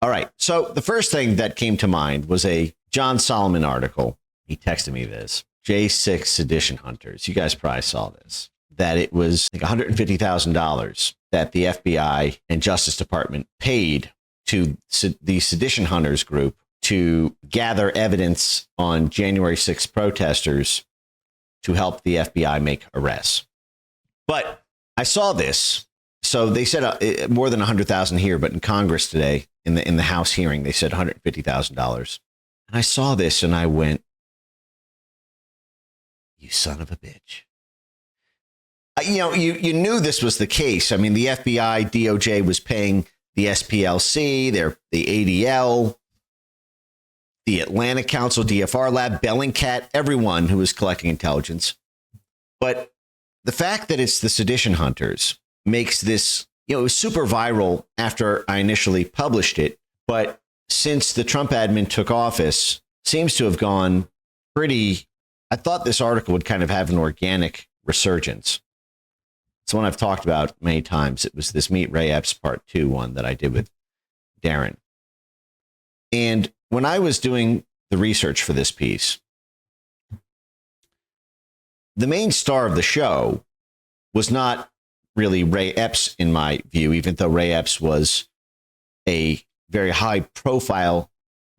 All right. So the first thing that came to mind was a John Solomon article. He texted me this. J6 sedition hunters. You guys probably saw this. That it was like $150,000 that the FBI and Justice Department paid to the sedition hunters group to gather evidence on January 6th protesters to help the FBI make arrests. But I saw this. So they said more than 100,000 here, but in Congress today, in the House hearing, they said $150,000. And I saw this and I went, you son of a bitch. You knew this was the case. I mean, the FBI, DOJ was paying the SPLC, the ADL, the Atlantic Council, DFR Lab, Bellingcat, everyone who was collecting intelligence. But the fact that it's the sedition hunters makes this, it was super viral after I initially published it. But since the Trump admin took office, seems to have gone pretty. I thought this article would kind of have an organic resurgence. It's one I've talked about many times. It was this Meet Ray Epps Part 2 one that I did with Darren. And when I was doing the research for this piece, the main star of the show was not really Ray Epps, in my view, even though Ray Epps was a very high profile,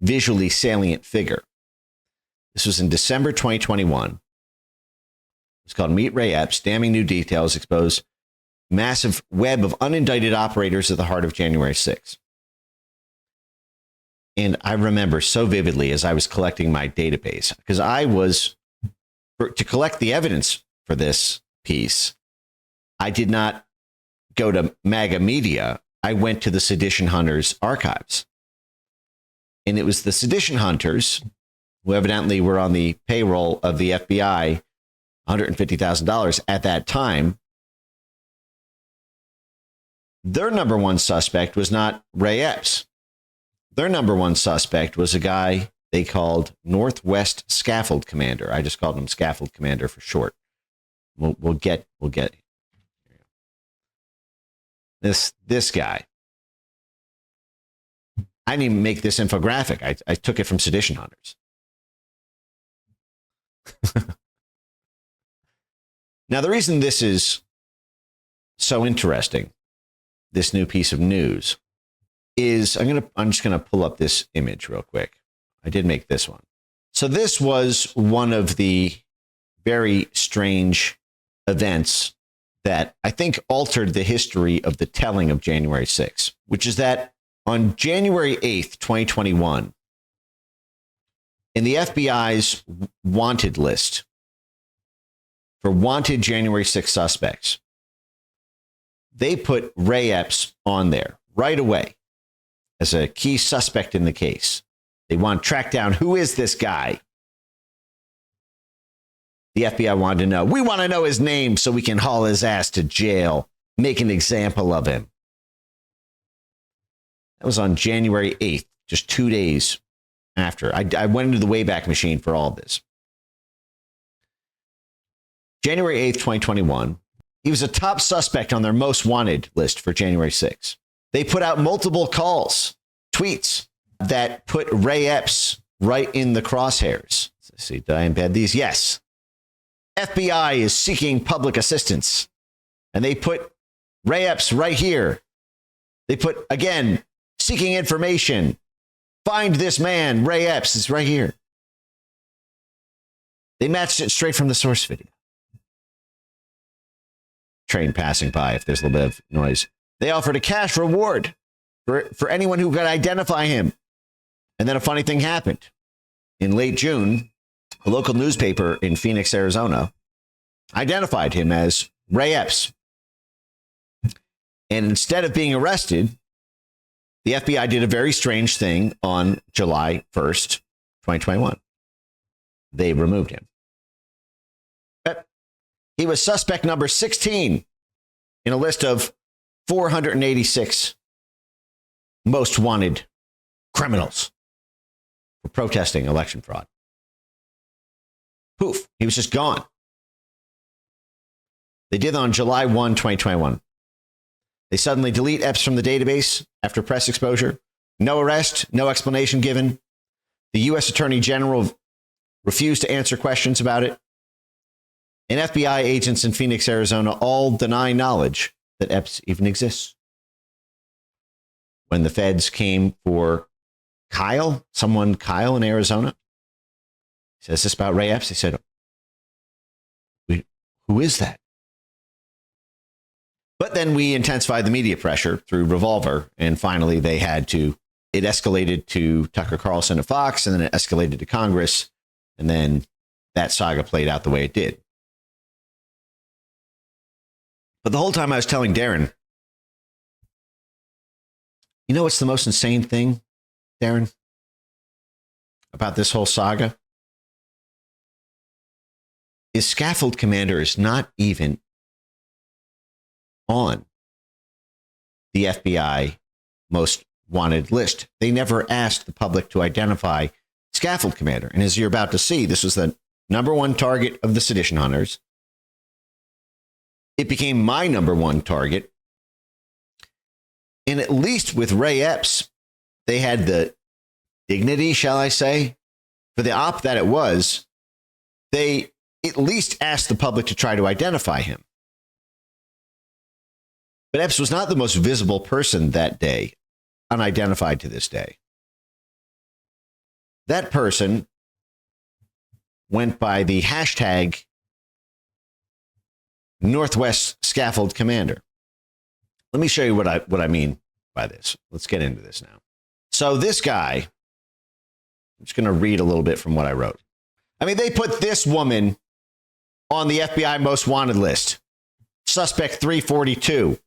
visually salient figure. This was in December 2021. It's called Meet Ray Epps. Damning new details expose massive web of unindicted operators at the heart of January 6th. And I remember so vividly as I was collecting my database, because to collect the evidence for this piece, I did not go to MAGA Media. I went to the Sedition Hunters archives. And it was the Sedition Hunters, who evidently were on the payroll of the FBI, $150,000 at that time. Their number one suspect was not Ray Epps. Their number one suspect was a guy they called Northwest Scaffold Commander. I just called him Scaffold Commander for short. We'll get this guy. I didn't even make this infographic. I took it from Sedition Hunters. Now, the reason this is so interesting, this new piece of news, is I'm just gonna pull up this image real quick. I did make this one. So this was one of the very strange events that I think altered the history of the telling of January 6th, which is that on January 8th, 2021, in the FBI's wanted list for wanted January 6th suspects, they put Ray Epps on there right away as a key suspect in the case. They want to track down, who is this guy? The FBI wanted to know. We want to know his name so we can haul his ass to jail, make an example of him. That was on January 8th, just 2 days after. I went into the Wayback Machine for all of this. January 8th, 2021, he was a top suspect on their most wanted list for January 6th. They put out multiple calls, tweets that put Ray Epps right in the crosshairs. Let's see, did I embed these? Yes. FBI is seeking public assistance. And they put Ray Epps right here. They put, again, seeking information. Find this man, Ray Epps, is right here. They matched it straight from the source video. Train passing by, if there's a little bit of noise. They offered a cash reward for anyone who could identify him. And then a funny thing happened. In late June, a local newspaper in Phoenix, Arizona, identified him as Ray Epps. And instead of being arrested, the FBI did a very strange thing on July 1st, 2021. They removed him. He was suspect number 16 in a list of 486 most wanted criminals for protesting election fraud. Poof, he was just gone. They did that on July 1, 2021. They suddenly delete Epps from the database after press exposure. No arrest, no explanation given. The U.S. Attorney General refused to answer questions about it. And FBI agents in Phoenix, Arizona all deny knowledge that Epps even exists. When the feds came for Kyle in Arizona, he says this about Ray Epps. They said, who is that? But then we intensified the media pressure through Revolver, and finally it escalated to Tucker Carlson at Fox, and then it escalated to Congress, and then that saga played out the way it did. But the whole time I was telling Darren, you know what's the most insane thing, Darren, about this whole saga? Is Scaffold Commander is not even on the FBI most wanted list. They never asked the public to identify Scaffold Commander. And as you're about to see, this was the number one target of the sedition hunters. It became my number one target. And at least with Ray Epps, they had the dignity, shall I say, for the op that it was. They at least asked the public to try to identify him. But Epps was not the most visible person that day, unidentified to this day. That person went by the hashtag Northwest Scaffold Commander. Let me show you what I mean by this. Let's get into this now. So this guy, I'm just going to read a little bit from what I wrote. I mean, they put this woman on the FBI most wanted list. Suspect 342.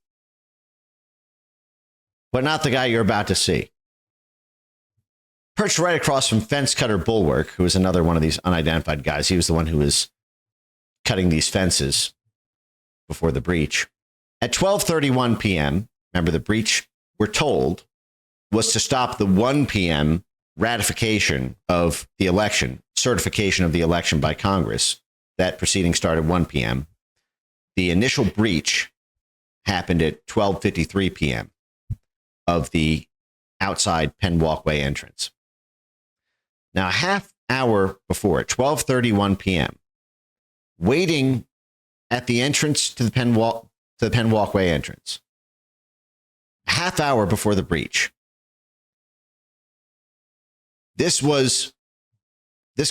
But not the guy you're about to see. Perched right across from Fence Cutter Bulwark, who was another one of these unidentified guys. He was the one who was cutting these fences before the breach. At 12:31 p.m., remember the breach, we're told, was to stop the 1 p.m. ratification of the election, certification of the election by Congress. That proceeding started 1 p.m. The initial breach happened at 12:53 p.m. of the outside Penn Walkway entrance. Now, a half hour before, at 12:31 p.m., waiting at the entrance to the Penn Walkway entrance, a half hour before the breach, this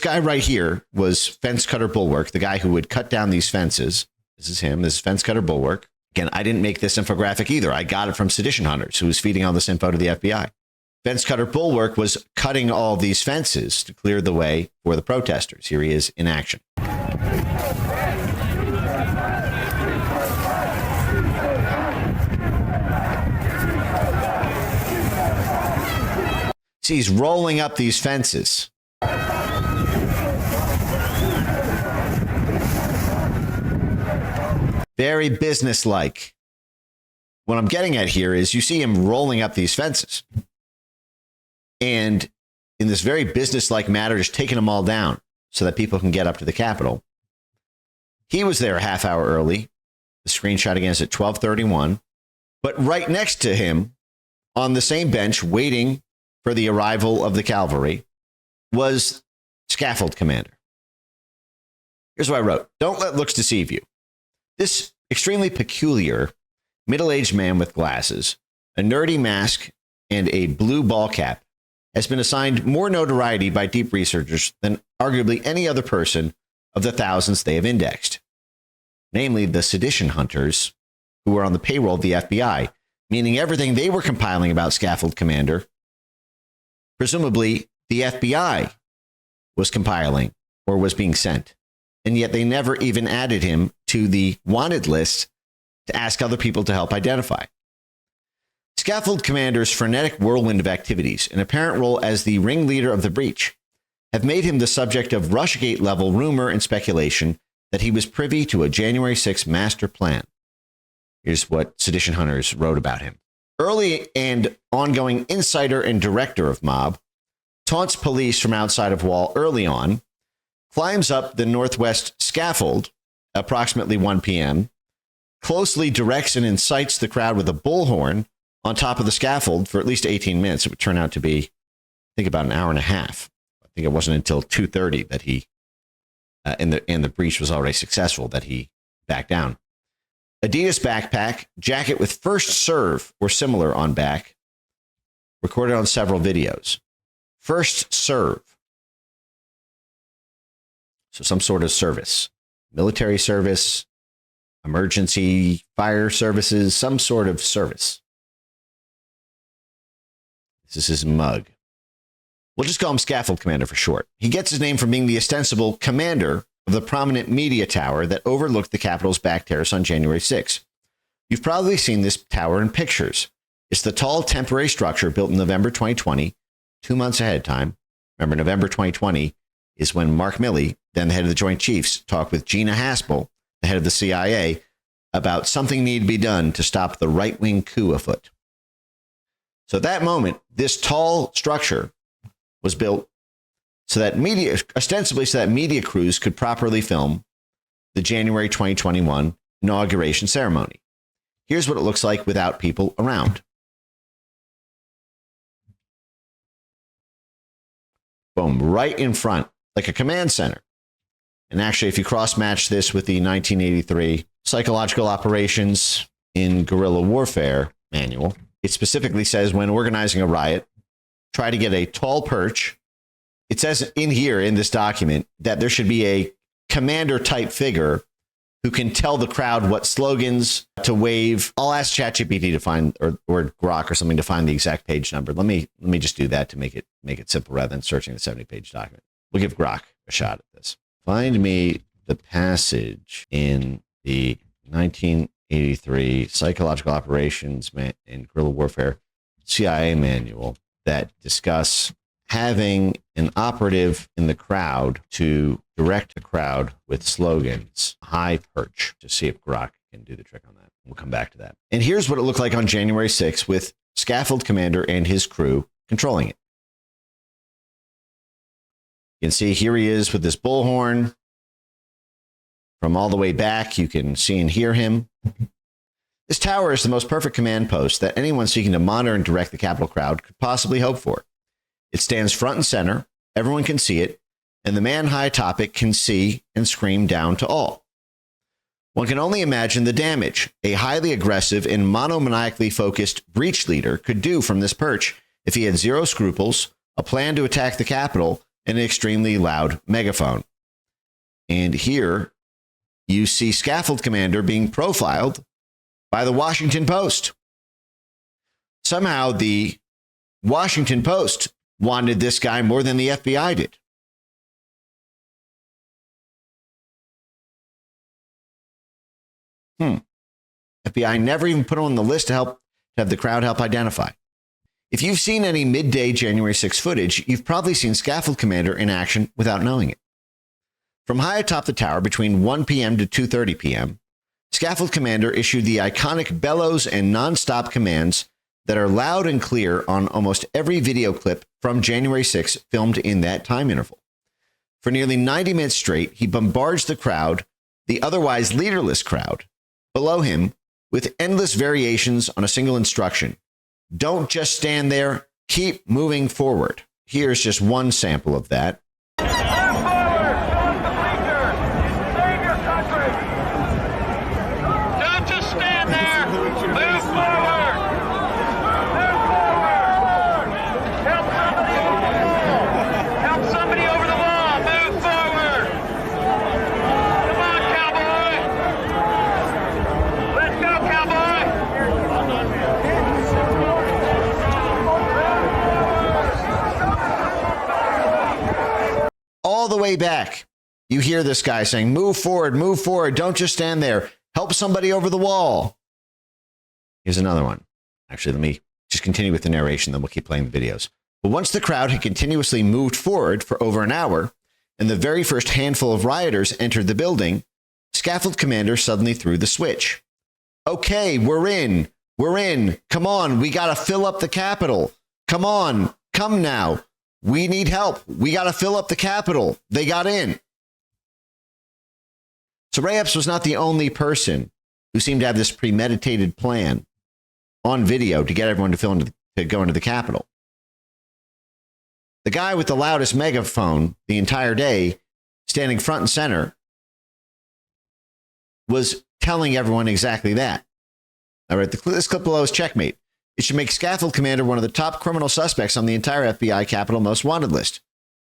guy right here was Fence Cutter Bulwark, the guy who would cut down these fences. This is him. This is Fence Cutter Bulwark. Again, I didn't make this infographic either. I got it from Sedition Hunters, who was feeding all this info to the FBI. Fence Cutter Bulwark was cutting all these fences to clear the way for the protesters. Here he is in action. See, he's rolling up these fences. Very businesslike. What I'm getting at here is you see him rolling up these fences. And in this very businesslike manner, just taking them all down so that people can get up to the Capitol. He was there a half hour early. The screenshot again is at 12:31. But right next to him, on the same bench, waiting for the arrival of the cavalry, was Scaffold Commander. Here's what I wrote. Don't let looks deceive you. This extremely peculiar middle-aged man with glasses, a nerdy mask, and a blue ball cap has been assigned more notoriety by deep researchers than arguably any other person of the thousands they have indexed, namely the sedition hunters who were on the payroll of the FBI, meaning everything they were compiling about Scaffold Commander, presumably the FBI was compiling or was being sent. And yet they never even added him to the wanted list to ask other people to help identify. Scaffold Commander's frenetic whirlwind of activities and apparent role as the ringleader of the breach have made him the subject of Rushgate-level rumor and speculation that he was privy to a January 6 master plan. Here's what Sedition Hunters wrote about him. Early and ongoing insider and director of mob, taunts police from outside of wall early on, climbs up the Northwest Scaffold, approximately 1 p.m., closely directs and incites the crowd with a bullhorn on top of the scaffold for at least 18 minutes. It would turn out to be, I think, about an hour and a half. I think it wasn't until 2:30 that he, and the breach was already successful, that he backed down. Adidas backpack, jacket with first serve or similar on back, recorded on several videos. First serve. So some sort of service, military service, emergency fire services, some sort of service. This is his mug. We'll just call him Scaffold Commander for short. He gets his name from being the ostensible commander of the prominent media tower that overlooked the Capitol's back terrace on January 6. You've probably seen this tower in pictures. It's the tall temporary structure built in November 2020, 2 months ahead of time. Remember, November 2020 is when Mark Milley, then the head of the Joint Chiefs, talked with Gina Haspel, the head of the CIA, about something needed to be done to stop the right-wing coup afoot. So at that moment, this tall structure was built so that ostensibly so that media crews could properly film the January 2021 inauguration ceremony. Here's what it looks like without people around. Boom, right in front, like a command center. And actually, if you cross-match this with the 1983 Psychological Operations in Guerrilla Warfare manual, it specifically says when organizing a riot, try to get a tall perch. It says in here in this document that there should be a commander-type figure who can tell the crowd what slogans to wave. I'll ask ChatGPT to find, or Grok or something to find the exact page number. Let me just do that to make it simple rather than searching the 70-page document. We'll give Grok a shot at this. Find me the passage in the 1983 Psychological Operations and Guerrilla Warfare CIA manual that discuss having an operative in the crowd to direct the crowd with slogans, high perch, to see if Grok can do the trick on that. We'll come back to that. And here's what it looked like on January 6th with Scaffold Commander and his crew controlling it. You can see here he is with this bullhorn. From all the way back, you can see and hear him. This tower is the most perfect command post that anyone seeking to monitor and direct the Capitol crowd could possibly hope for. It stands front and center, everyone can see it, and the man high atop it can see and scream down to all. One can only imagine the damage a highly aggressive and monomaniacally focused breach leader could do from this perch if he had zero scruples, a plan to attack the Capitol, and an extremely loud megaphone. And here you see Scaffold Commander being profiled by the Washington Post. Somehow the Washington Post wanted this guy more than the FBI did. FBI never even put him on the list to have the crowd help identify. If you've seen any midday January 6 footage, you've probably seen Scaffold Commander in action without knowing it. From high atop the tower between 1 p.m. to 2:30 p.m., Scaffold Commander issued the iconic bellows and nonstop commands that are loud and clear on almost every video clip from January 6 filmed in that time interval. For nearly 90 minutes straight, he bombards the crowd, the otherwise leaderless crowd, below him with endless variations on a single instruction. Don't just stand there, keep moving forward. Here's just one sample of that. All the way back, you hear this guy saying, move forward, don't just stand there, help somebody over the wall. Here's another one. Actually, let me just continue with the narration, then we'll keep playing the videos. But once the crowd had continuously moved forward for over an hour, and the very first handful of rioters entered the building, Scaffold Commander suddenly threw the switch. Okay, we're in. Come on, we gotta fill up the Capitol. Come on, come now. We need help. We got to fill up the Capitol. They got in. So Ray Epps was not the only person who seemed to have this premeditated plan on video to get everyone to go into the Capitol. The guy with the loudest megaphone the entire day, standing front and center, was telling everyone exactly that. All right, this clip below is checkmate. It should make Scaffold Commander one of the top criminal suspects on the entire FBI Capitol Most Wanted list.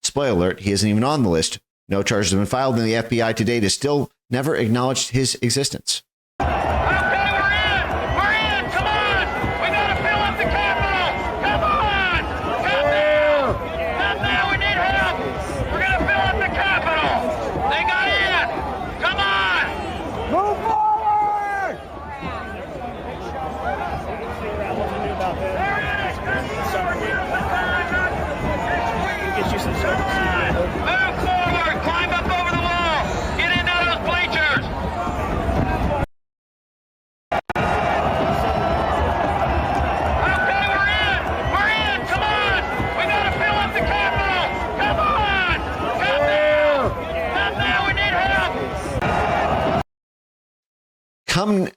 Spoiler alert, he isn't even on the list. No charges have been filed, and the FBI to date has still never acknowledged his existence. Come,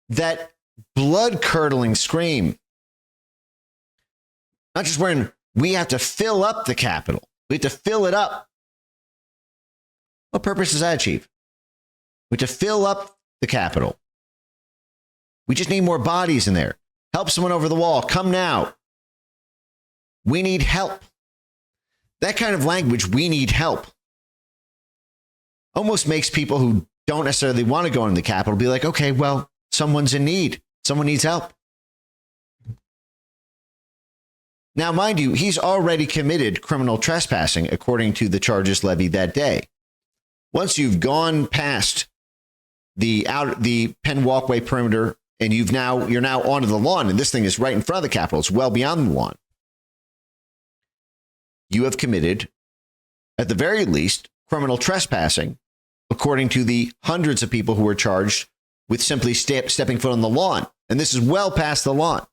that blood-curdling scream. Not just when we have to fill up the Capitol. We have to fill it up. What purpose does that achieve? We have to fill up the Capitol. We just need more bodies in there. Help someone over the wall. Come now. We need help. That kind of language, we need help, almost makes people who don't necessarily want to go into the Capitol be like, okay, well, someone's in need. Someone needs help. Now, mind you, he's already committed criminal trespassing according to the charges levied that day. Once you've gone past the Penn Walkway perimeter and you're now onto the lawn, and this thing is right in front of the Capitol, it's well beyond the lawn, you have committed, at the very least, criminal trespassing, according to the hundreds of people who were charged with simply stepping foot on the lawn. And this is well past the lawn.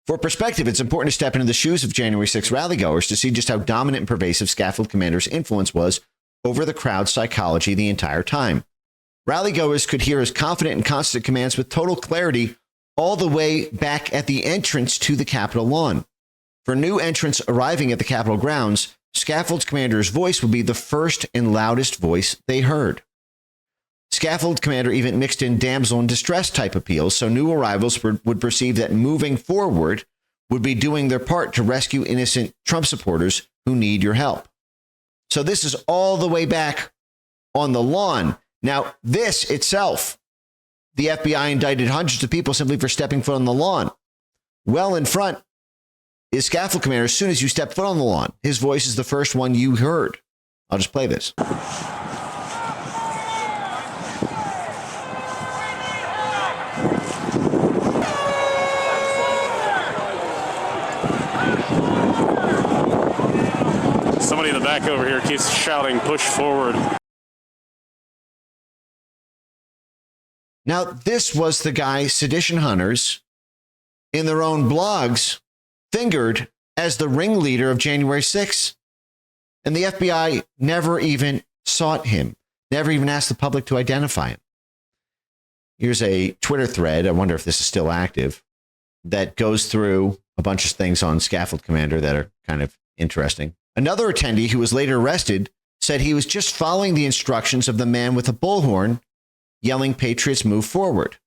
For perspective, it's important to step into the shoes of January 6 rallygoers to see just how dominant and pervasive Scaffold Commander's influence was over the crowd's psychology the entire time. Rallygoers could hear his confident and constant commands with total clarity all the way back at the entrance to the Capitol lawn. For new entrants arriving at the Capitol grounds, Scaffold Commander's voice would be the first and loudest voice they heard. Scaffold Commander even mixed in damsel in distress type appeals, so new arrivals would perceive that moving forward would be doing their part to rescue innocent Trump supporters who need your help. So this is all the way back on the lawn. Now, this itself, the FBI indicted hundreds of people simply for stepping foot on the lawn. Well in front is Scaffold Commander. As soon as you step foot on the lawn, his voice is the first one you heard. I'll just play this. Somebody in the back over here keeps shouting, push forward. Now, this was the guy sedition hunters in their own blogs fingered as the ringleader of January 6th. And the FBI never even sought him, never even asked the public to identify him. Here's a Twitter thread, I wonder if this is still active, that goes through a bunch of things on Scaffold Commander that are kind of interesting. Another attendee who was later arrested said he was just following the instructions of the man with a bullhorn yelling, "Patriots, move forward."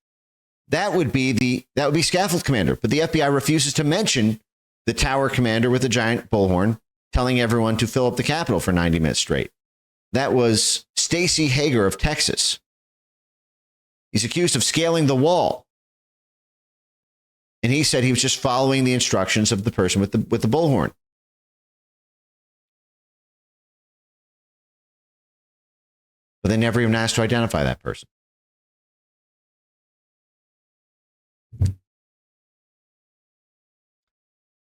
That would be Scaffold Commander, but the FBI refuses to mention the tower commander with a giant bullhorn telling everyone to fill up the Capitol for 90 minutes straight. That was Stacey Hager of Texas. He's accused of scaling the wall. And he said he was just following the instructions of the person with the bullhorn. But they never even asked to identify that person.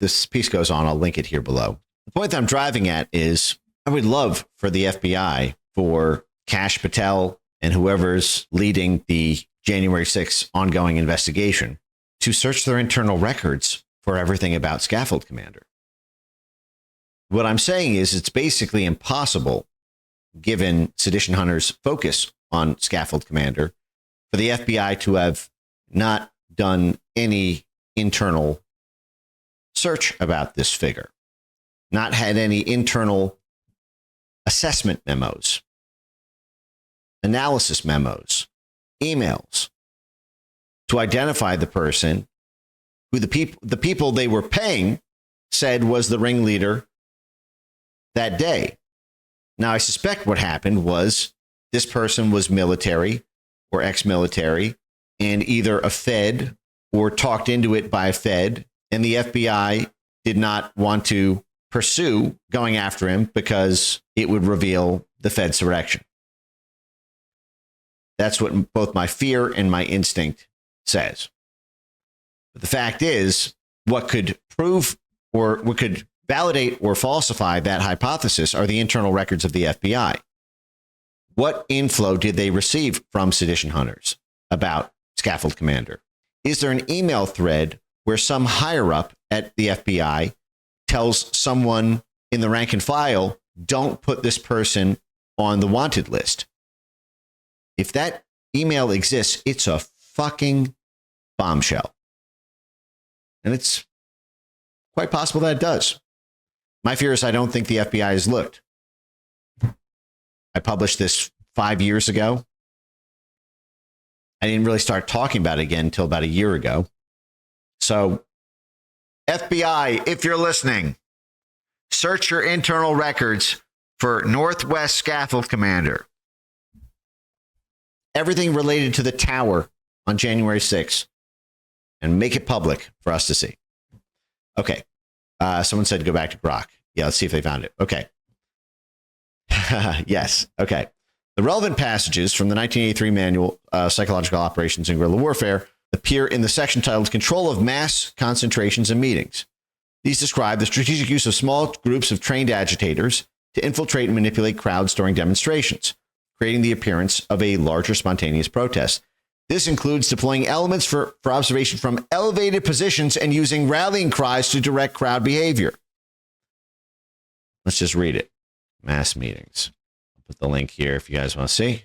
This piece goes on. I'll link it here below. The point that I'm driving at is I would love for the FBI, for Kash Patel and whoever's leading the January 6th ongoing investigation, to search their internal records for everything about Scaffold Commander. What I'm saying is it's basically impossible, given Sedition Hunter's focus on Scaffold Commander, for the FBI to have not done any internal search about this figure, not had any internal assessment memos, analysis memos, emails to identify the person who the people they were paying said was the ringleader that day. Now, I suspect what happened was this person was military or ex-military and either a Fed or talked into it by a Fed, and the FBI did not want to pursue going after him because it would reveal the Fedsurrection. That's what both my fear and my instinct says. But the fact is, what could prove or what could validate or falsify that hypothesis are the internal records of the FBI. What inflow did they receive from sedition hunters about Scaffold Commander? Is there an email thread where some higher up at the FBI tells someone in the rank and file, don't put this person on the wanted list? If that email exists, it's a fucking bombshell. And it's quite possible that it does. My fear is I don't think the FBI has looked. I published this 5 years ago. I didn't really start talking about it again until about a year ago. So, FBI, if you're listening, search your internal records for Northwest Scaffold Commander. Everything related to the tower on January 6th, and make it public for us to see. Okay. Someone said go back to Grok. Yeah, let's see if they found it. Okay. Yes. Okay. The relevant passages from the 1983 manual, Psychological Operations in Guerrilla Warfare, appear in the section titled Control of Mass Concentrations and Meetings. These describe the strategic use of small groups of trained agitators to infiltrate and manipulate crowds during demonstrations, creating the appearance of a larger spontaneous protest. This includes deploying elements for observation from elevated positions and using rallying cries to direct crowd behavior. Let's just read it. Mass meetings. I'll put the link here if you guys want to see.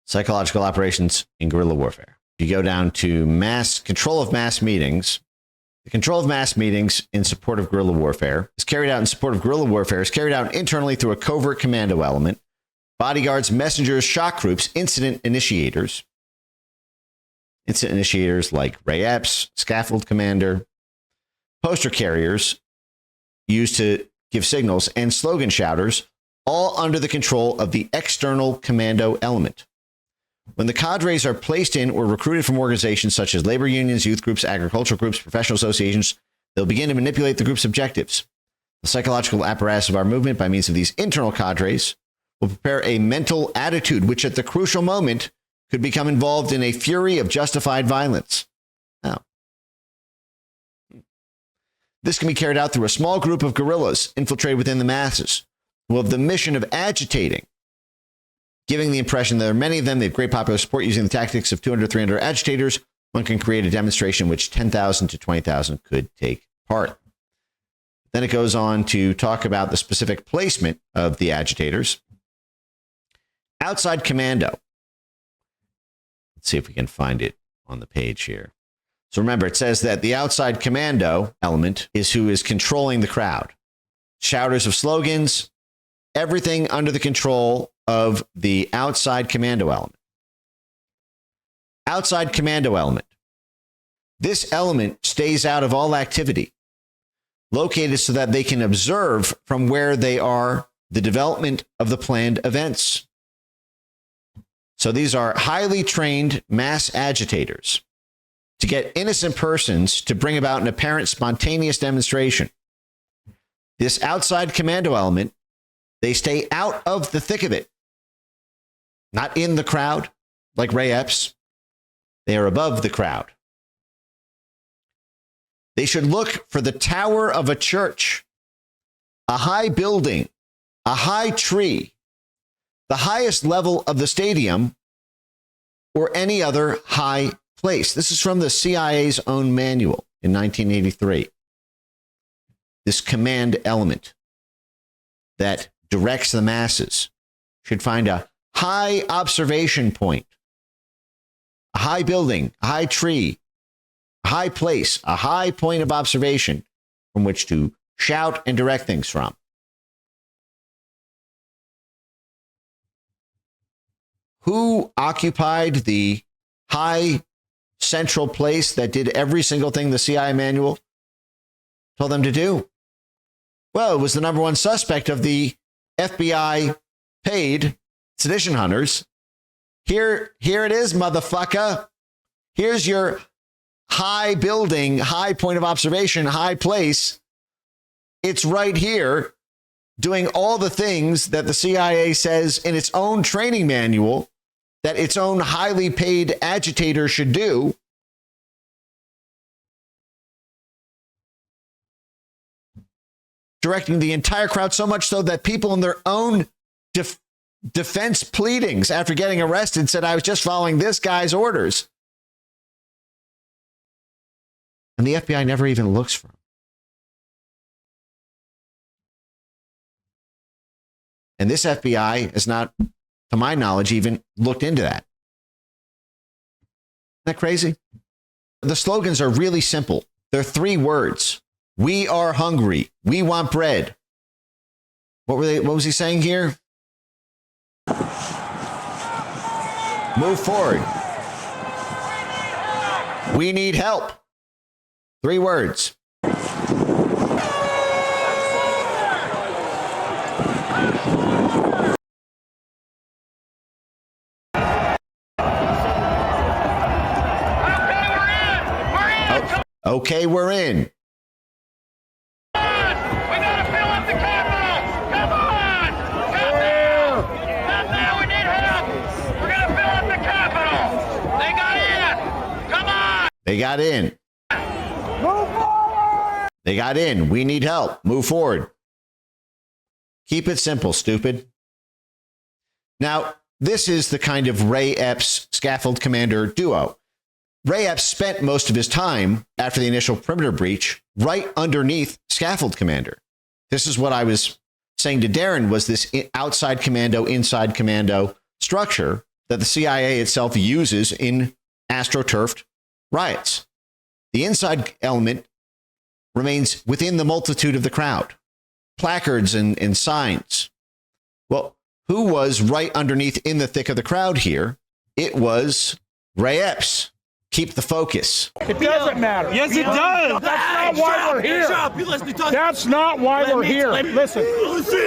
Psychological Operations in Guerrilla Warfare. You go down to mass control of mass meetings. The control of mass meetings in support of guerrilla warfare is carried out internally through a covert commando element, bodyguards, messengers, shock groups, incident initiators like Ray Epps, Scaffold Commander, poster carriers used to give signals, and slogan shouters, all under the control of the external commando element. When the cadres are placed in or recruited from organizations such as labor unions, youth groups, agricultural groups, professional associations, they'll begin to manipulate the group's objectives. The psychological apparatus of our movement, by means of these internal cadres, will prepare a mental attitude which at the crucial moment could become involved in a fury of justified violence. Now, this can be carried out through a small group of guerrillas infiltrated within the masses who have the mission of agitating, giving the impression that there are many of them. They have great popular support. Using the tactics of 200, 300 agitators, one can create a demonstration in which 10,000 to 20,000 could take part. Then it goes on to talk about the specific placement of the agitators. Outside commando. Let's see if we can find it on the page here. So remember, it says that the outside commando element is who is controlling the crowd. Shouters of slogans, everything under the control of the outside commando element. Outside commando element. This element stays out of all activity, located so that they can observe from where they are the development of the planned events. So these are highly trained mass agitators to get innocent persons to bring about an apparent spontaneous demonstration. This outside commando element, they stay out of the thick of it, not in the crowd like Ray Epps. They are above the crowd. They should look for the tower of a church, a high building, a high tree, the highest level of the stadium, or any other high place. This is from the CIA's own manual in 1983. This command element that directs the masses should find a high observation point, a high building, a high tree, high place, a high point of observation from which to shout and direct things from. Who occupied the high central place that did every single thing the CIA manual told them to do? Well, it was the number one suspect of the FBI paid sedition hunters. Here it is, motherfucker. Here's your high building, high point of observation, high place. It's right here doing all the things that the CIA says in its own training manual that its own highly paid agitator should do. Directing the entire crowd, so much so that people in their own defense pleadings after getting arrested said, I was just following this guy's orders. And the FBI never even looks for him. And this FBI has not, to my knowledge, even looked into that. Isn't that crazy? The slogans are really simple. They're 3 words. We are hungry. We want bread. What was he saying here? Move forward. We need help. 3 words. Okay, we're in. We gotta fill up the Capitol! Come on! Come now! Come now, we need help! We're gonna fill up the Capitol! They got in! Come on! They got in. Move forward! They got in. We need help. Move forward. Keep it simple, stupid. Now, this is the kind of Ray Epps scaffold commander duo. Ray Epps spent most of his time after the initial perimeter breach right underneath scaffold commander. This is what I was saying to Darren, was this outside commando, inside commando structure that the CIA itself uses in astroturfed riots. The inside element remains within the multitude of the crowd, placards and signs. Well, who was right underneath in the thick of the crowd here? It was Ray Epps. Keep the focus. It doesn't matter. Yes, it does. That's not why we're here. That's not why we're here. Listen,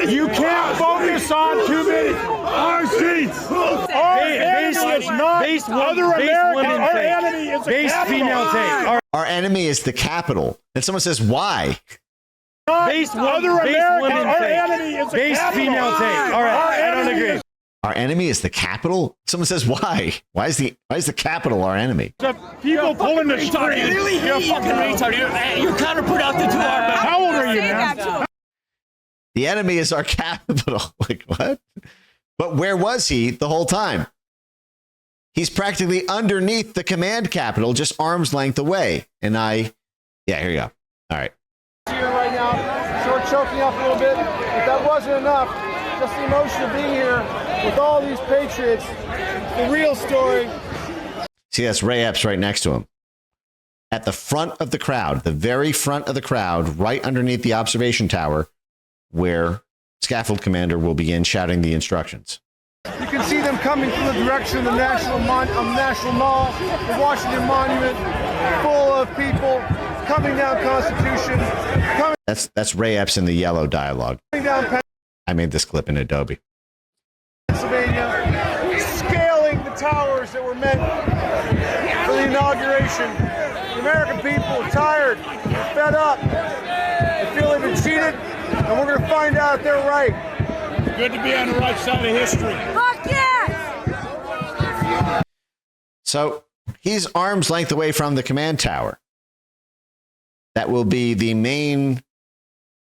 you can't focus on too many. Our seats. Our enemy is not other Americans. Our enemy is the capital. Our enemy is the capital. And someone says, why? Other Americans. Our enemy is the capital. Female take. All right, I don't agree. Our enemy is the capital? Someone says, why? Why is the capital our enemy? The people pulling the string. You're fucking retarded. You're kind of put out the door. How old are you, man? The enemy is our capital. Like, what? But where was he the whole time? He's practically underneath the command capital, just arm's length away. And yeah, here you go. All right. Here right now, so we're choking up a little bit. If that wasn't enough, just the emotion of being here with all these patriots, the real story. See, that's Ray Epps right next to him. At the front of the crowd, the very front of the crowd, right underneath the observation tower, where scaffold commander will begin shouting the instructions. You can see them coming from the direction of the National Mall, the Washington Monument, full of people coming down Constitution. That's Ray Epps in the yellow dialogue. Coming down I made this clip in Adobe. Pennsylvania, scaling the towers that were meant for the inauguration. The American people are tired, they're fed up, they feel they've been cheated, and we're going to find out if they're right. Good to be on the right side of history. Fuck yes! So he's arm's length away from the command tower. That will be the main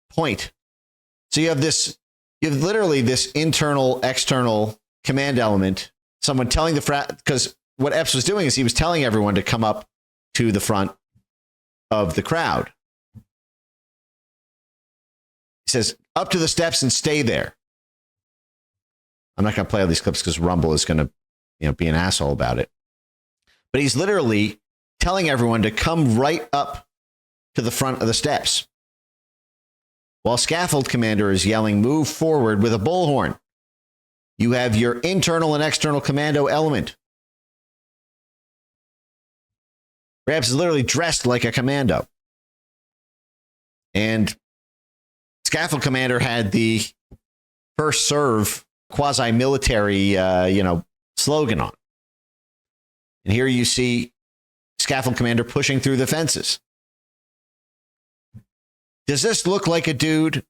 point. So you have literally this internal, external command element, someone telling because what Epps was doing is he was telling everyone to come up to the front of the crowd. He says, up to the steps and stay there. I'm not going to play all these clips because Rumble is going to, be an asshole about it. But he's literally telling everyone to come right up to the front of the steps, while scaffold commander is yelling, move forward with a bullhorn. You have your internal and external commando element. Ray Epps is literally dressed like a commando. And scaffold commander had the first serve quasi-military, slogan on. And here you see scaffold commander pushing through the fences. Does this look like a dude?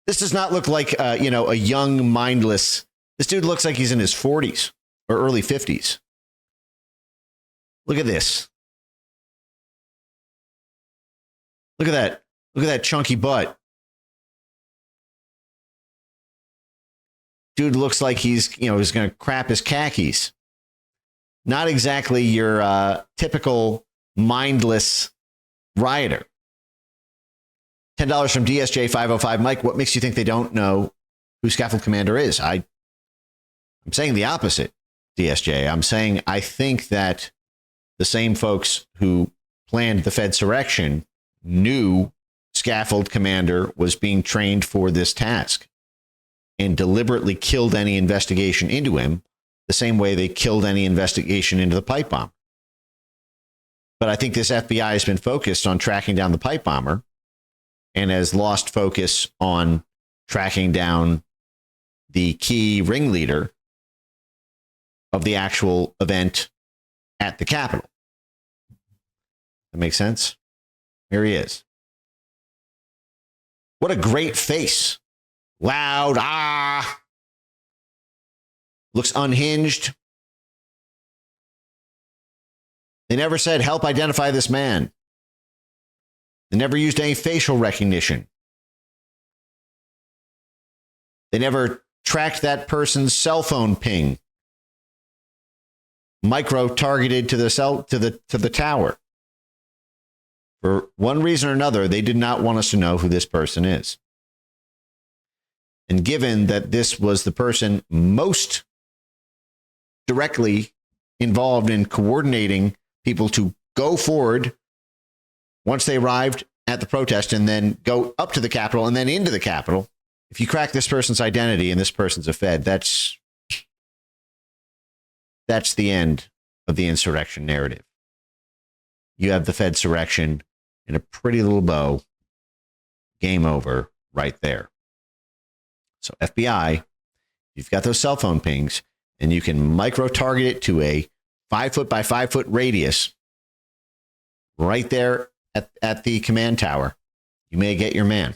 This does not look like, a young, mindless. This dude looks like he's in his 40s or early 50s. Look at this. Look at that. Look at that chunky butt. Dude looks like he's going to crap his khakis. Not exactly your typical mindless rioter. $10 from DSJ 505. Mike, what makes you think they don't know who scaffold commander is? I'm saying the opposite, DSJ. I'm saying I think that the same folks who planned the Fedsurrection knew scaffold commander was being trained for this task and deliberately killed any investigation into him the same way they killed any investigation into the pipe bomb. But I think this FBI has been focused on tracking down the pipe bomber and has lost focus on tracking down the key ringleader of the actual event at the Capitol. That makes sense? Here he is. What a great face. Loud, looks unhinged. They never said, help identify this man. They never used any facial recognition. They never tracked that person's cell phone ping. Micro targeted to the tower. For one reason or another, they did not want us to know who this person is. And given that this was the person most directly involved in coordinating people to go forward once they arrived at the protest and then go up to the Capitol and then into the Capitol, if you crack this person's identity and this person's a Fed, that's the end of the insurrection narrative. You have the Fedsurrection in a pretty little bow. Game over right there. So FBI, you've got those cell phone pings and you can micro-target it to a 5 foot by 5 foot radius right there at the command tower. You may get your man.